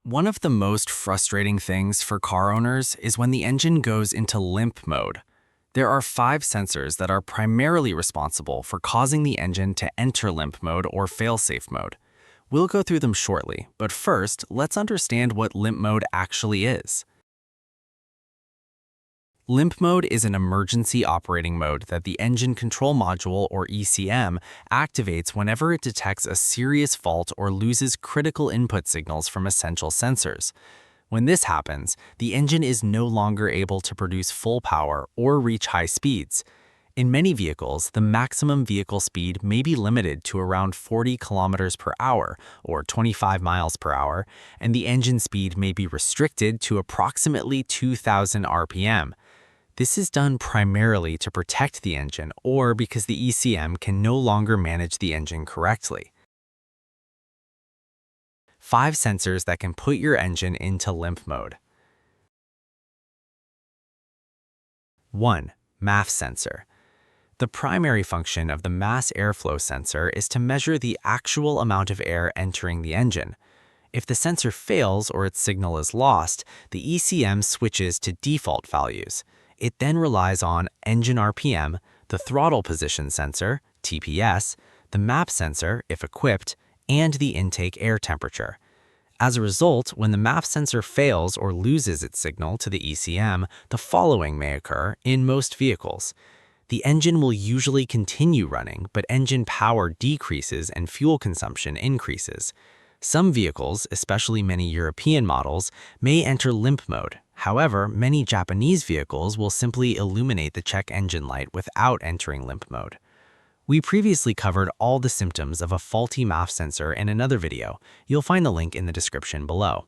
One of the most frustrating things for car owners is when the engine goes into limp mode. There are 5 sensors that are primarily responsible for causing the engine to enter limp mode or fail-safe mode. We'll go through them shortly, but first, let's understand what limp mode actually is. Limp mode is an emergency operating mode that the engine control module, or ECM, activates whenever it detects a serious fault or loses critical input signals from essential sensors. When this happens, the engine is no longer able to produce full power or reach high speeds. In many vehicles, the maximum vehicle speed may be limited to around 40 kilometers per hour or 25 miles per hour, and the engine speed may be restricted to approximately 2,000 RPM. This is done primarily to protect the engine or because the ECM can no longer manage the engine correctly. 5 sensors that can put your engine into limp mode. 1. MAF sensor. The primary function of the mass airflow sensor is to measure the actual amount of air entering the engine. If the sensor fails or its signal is lost, the ECM switches to default values. It then relies on engine RPM, the throttle position sensor, TPS, the MAP sensor, if equipped, and the intake air temperature. As a result, when the MAP sensor fails or loses its signal to the ECM, the following may occur in most vehicles. The engine will usually continue running, but engine power decreases and fuel consumption increases. Some vehicles, especially many European models, may enter limp mode. However, many Japanese vehicles will simply illuminate the check engine light without entering limp mode. We previously covered all the symptoms of a faulty MAF sensor in another video. You'll find the link in the description below.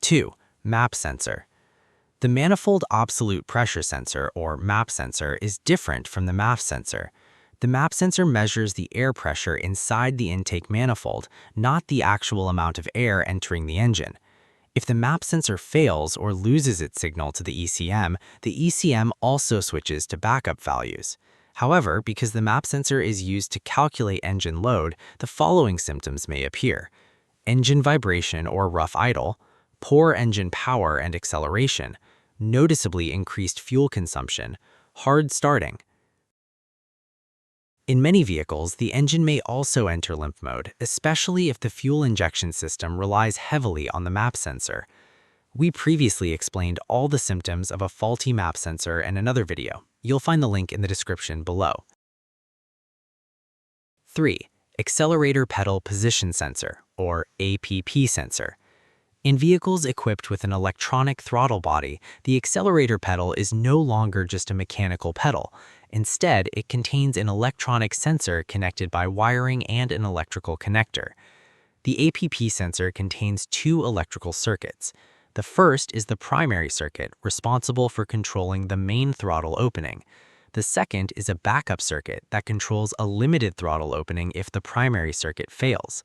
2. MAP sensor. The manifold absolute pressure sensor, or MAP sensor, is different from the MAF sensor. The MAP sensor measures the air pressure inside the intake manifold, not the actual amount of air entering the engine. If the MAP sensor fails or loses its signal to the ECM also switches to backup values. However, because the MAP sensor is used to calculate engine load, the following symptoms may appear: engine vibration or rough idle, poor engine power and acceleration, noticeably increased fuel consumption, hard starting. In many vehicles, the engine may also enter limp mode, especially if the fuel injection system relies heavily on the MAP sensor. We previously explained all the symptoms of a faulty MAP sensor in another video. You'll find the link in the description below. 3. Accelerator pedal position sensor, or APP sensor. In vehicles equipped with an electronic throttle body, the accelerator pedal is no longer just a mechanical pedal. Instead, it contains an electronic sensor connected by wiring and an electrical connector. The APP sensor contains 2 electrical circuits. The first is the primary circuit, responsible for controlling the main throttle opening. The second is a backup circuit that controls a limited throttle opening if the primary circuit fails.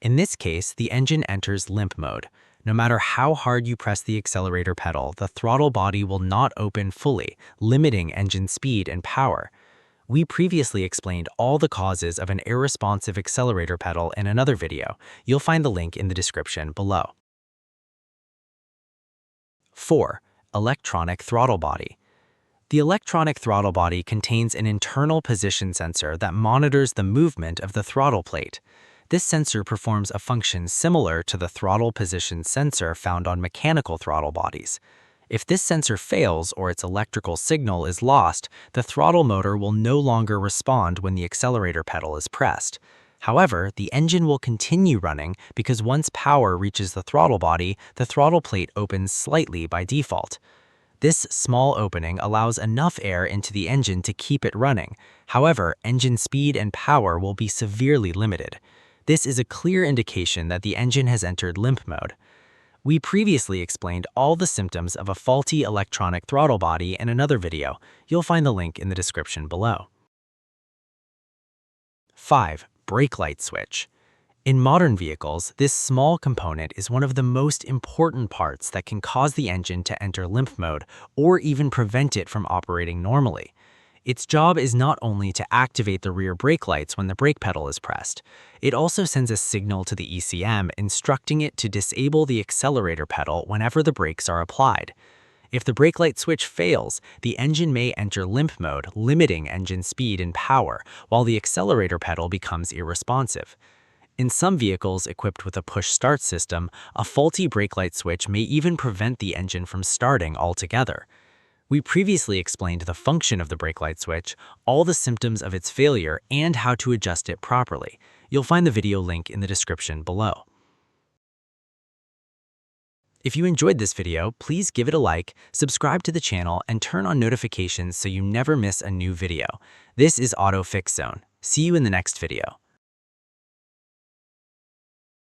In this case, the engine enters limp mode. No matter how hard you press the accelerator pedal, the throttle body will not open fully, limiting engine speed and power. We previously explained all the causes of an irresponsive accelerator pedal in another video. You'll find the link in the description below. 4. Electronic throttle body. The electronic throttle body contains an internal position sensor that monitors the movement of the throttle plate. This sensor performs a function similar to the throttle position sensor found on mechanical throttle bodies. If this sensor fails or its electrical signal is lost, the throttle motor will no longer respond when the accelerator pedal is pressed. However, the engine will continue running because once power reaches the throttle body, the throttle plate opens slightly by default. This small opening allows enough air into the engine to keep it running. However, engine speed and power will be severely limited. This is a clear indication that the engine has entered limp mode. We previously explained all the symptoms of a faulty electronic throttle body in another video. You'll find the link in the description below. 5. Brake light switch. In modern vehicles, this small component is one of the most important parts that can cause the engine to enter limp mode or even prevent it from operating normally. Its job is not only to activate the rear brake lights when the brake pedal is pressed, it also sends a signal to the ECM instructing it to disable the accelerator pedal whenever the brakes are applied. If the brake light switch fails, the engine may enter limp mode, limiting engine speed and power, while the accelerator pedal becomes irresponsive. In some vehicles equipped with a push-start system, a faulty brake light switch may even prevent the engine from starting altogether. We previously explained the function of the brake light switch, all the symptoms of its failure, and how to adjust it properly. You'll find the video link in the description below. If you enjoyed this video, please give it a like, subscribe to the channel, and turn on notifications so you never miss a new video. This is AutoFix Zone. See you in the next video.